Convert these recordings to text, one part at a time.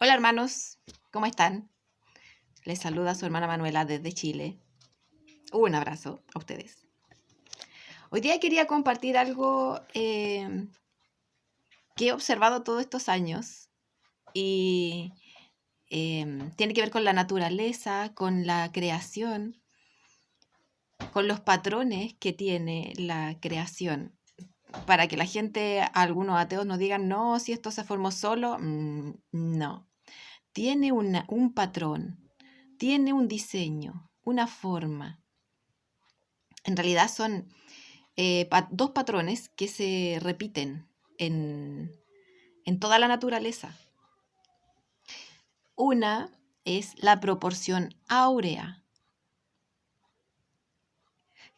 Hola hermanos, ¿cómo están? Les saluda su hermana Manuela desde Chile. Un abrazo a ustedes. Hoy día quería compartir algo que he observado todos estos años y tiene que ver con la naturaleza, con la creación, con los patrones que tiene la creación. Para que la gente, algunos ateos nos digan, no, si esto se formó solo, no. Tiene un patrón, tiene un diseño, una forma. En realidad son dos patrones que se repiten en toda la naturaleza. Una es la proporción áurea,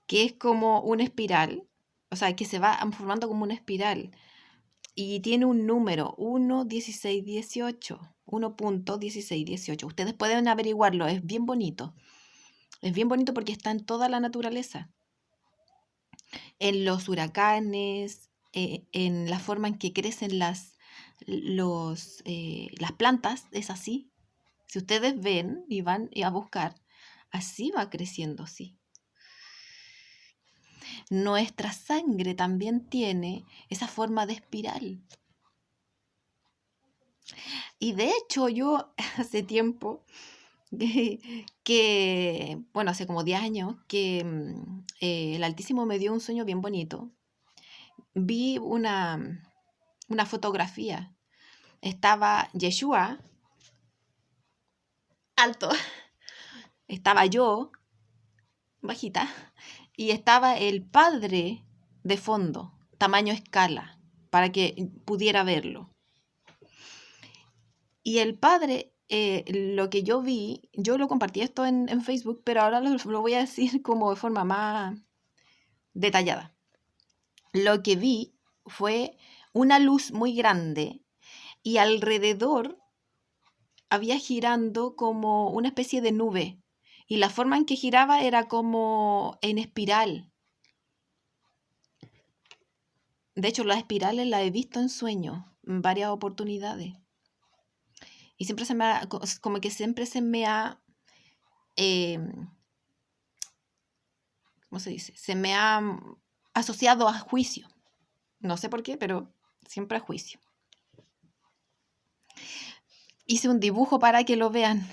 que es como una espiral, o sea, que se va formando como una espiral y tiene un número 1,1618. 1,1618. Ustedes pueden averiguarlo, es bien bonito. Es bien bonito porque está en toda la naturaleza. En los huracanes, en la forma en que crecen las plantas, es así. Si ustedes ven y van a buscar, así va creciendo, sí. Nuestra sangre también tiene esa forma de espiral. Y de hecho yo hace tiempo, bueno, hace como 10 años, que el Altísimo me dio un sueño bien bonito. Vi una fotografía. Estaba Yeshua, alto, estaba yo, bajita, y estaba el Padre de fondo, tamaño escala, para que pudiera verlo. Y el Padre, lo que yo vi, yo lo compartí esto en Facebook, pero ahora lo voy a decir como de forma más detallada. Lo que vi fue una luz muy grande y alrededor había girando como una especie de nube y la forma en que giraba era como en espiral. De hecho, las espirales las he visto en sueños en varias oportunidades. Y siempre como que siempre se me ha, ¿cómo se dice? Se me ha asociado a juicio. No sé por qué, pero siempre a juicio. Hice un dibujo para que lo vean.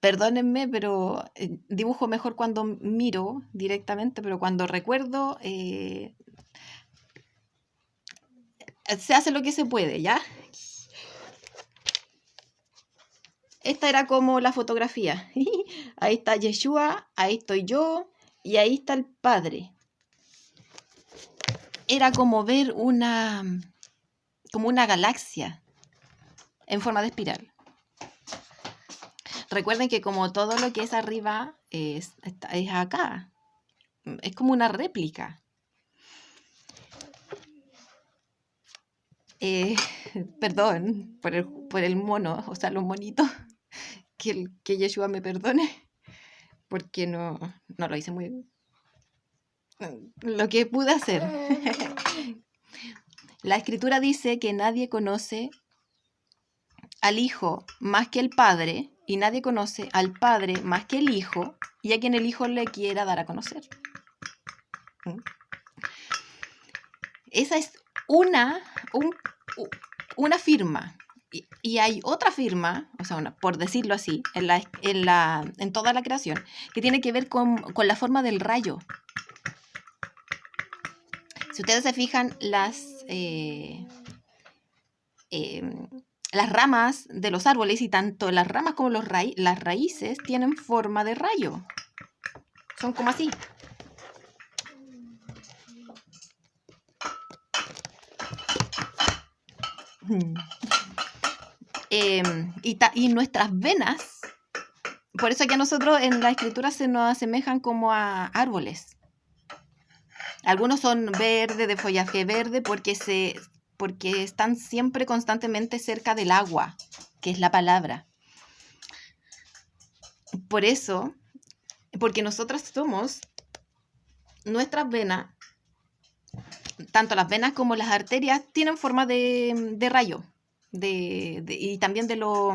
Perdónenme, pero dibujo mejor cuando miro directamente, pero cuando recuerdo, se hace lo que se puede, ¿ya? Esta era como la fotografía. Ahí está Yeshua, ahí estoy yo y ahí está el Padre. Era como ver como una galaxia en forma de espiral. Recuerden que como todo lo que es arriba es acá. Es como una réplica. Perdón por el mono, o sea, los monitos. Que Yeshua me perdone, porque no lo hice muy bien. Lo que pude hacer. La escritura dice que nadie conoce al Hijo más que el Padre, y nadie conoce al Padre más que el Hijo, y a quien el Hijo le quiera dar a conocer. Esa es una firma. Y hay otra firma, o sea, por decirlo así, en toda la creación, que tiene que ver con la forma del rayo. Si ustedes se fijan, las ramas de los árboles, y tanto las ramas como las raíces tienen forma de rayo. Son como así. Y nuestras venas, por eso que a nosotros en la escritura se nos asemejan como a árboles. Algunos son verdes, de follaje verde, porque están siempre constantemente cerca del agua, que es la palabra. Por eso, porque nosotras somos, nuestras venas, tanto las venas como las arterias, tienen forma de rayo, y también de los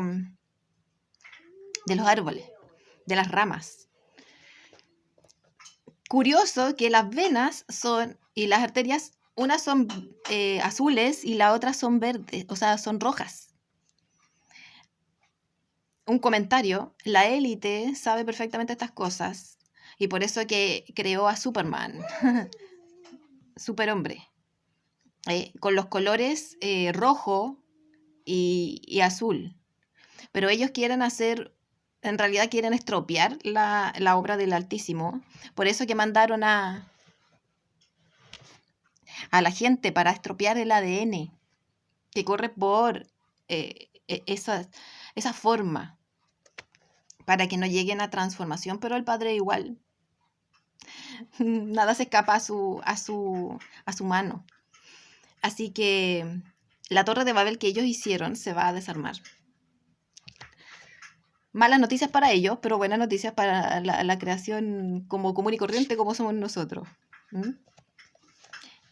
árboles, de las ramas. Curioso que las venas y las arterias, unas son azules y las otras son verdes, o sea, son rojas. Un comentario: la élite sabe perfectamente estas cosas y por eso que creó a Superman, superhombre, con los colores rojo y azul. Pero ellos en realidad quieren estropear la obra del Altísimo. Por eso que mandaron a la gente para estropear el ADN que corre por esa forma, para que no lleguen a transformación, pero el Padre igual. Nada se escapa a su mano. Así que la torre de Babel que ellos hicieron se va a desarmar. Malas noticias para ellos, pero buenas noticias para la creación como común y corriente como somos nosotros.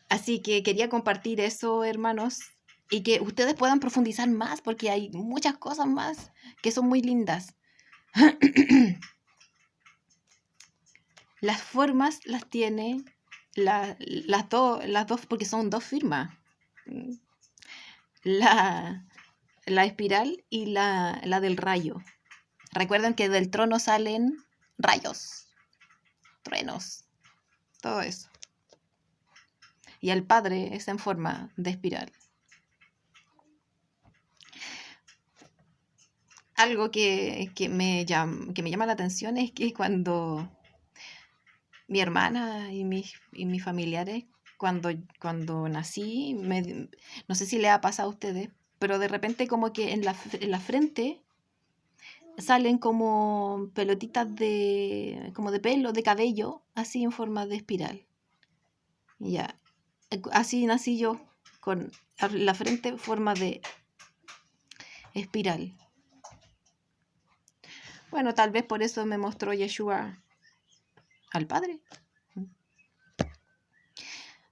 Así que quería compartir eso, hermanos, y que ustedes puedan profundizar más, porque hay muchas cosas más que son muy lindas. Las formas las tiene las dos, porque son dos firmas. La espiral y la del rayo. Recuerden que del trono salen rayos, truenos, todo eso. Y el Padre es en forma de espiral. Algo que me llama la atención es que cuando mi hermana y mis familiares, cuando nací, no sé si le ha pasado a ustedes, pero de repente como que en la frente salen como pelotitas como de pelo, de cabello, así en forma de espiral. Ya, así nací yo, con la frente en forma de espiral. Bueno, tal vez por eso me mostró Yeshua al Padre.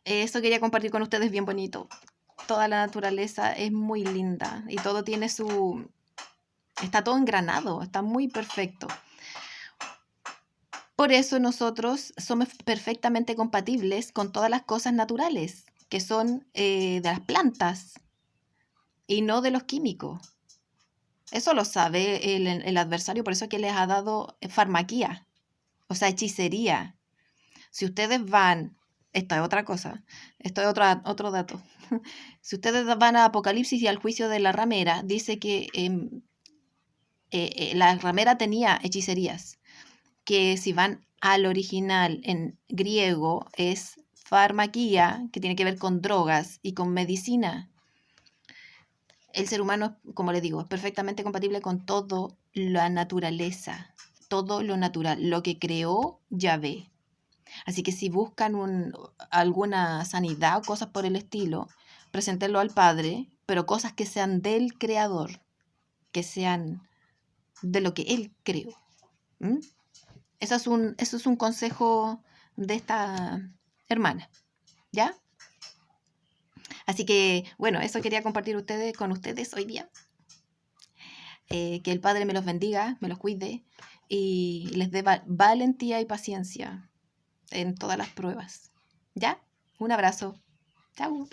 Eso quería compartir con ustedes, bien bonito. Toda la naturaleza es muy linda y todo tiene está todo engranado, está muy perfecto. Por eso nosotros somos perfectamente compatibles con todas las cosas naturales, que son de las plantas y no de los químicos. Eso lo sabe el adversario, por eso es que les ha dado farmaquía, o sea, hechicería. Si ustedes van, esta es otra cosa, esto es otro dato. Si ustedes van a Apocalipsis y al juicio de la ramera, dice que la ramera tenía hechicerías, que si van al original en griego es farmaquía, que tiene que ver con drogas y con medicina. El ser humano, como les digo, es perfectamente compatible con toda la naturaleza, todo lo natural, lo que creó Yahvé. Así que si buscan alguna sanidad o cosas por el estilo, preséntenlo al Padre, pero cosas que sean del Creador, que sean de lo que Él creó. Eso es un consejo de esta hermana, ¿ya? Así que, bueno, eso quería compartir con ustedes hoy día. Que el Padre me los bendiga, me los cuide y les dé valentía y paciencia en todas las pruebas. ¿Ya? Un abrazo. Chao.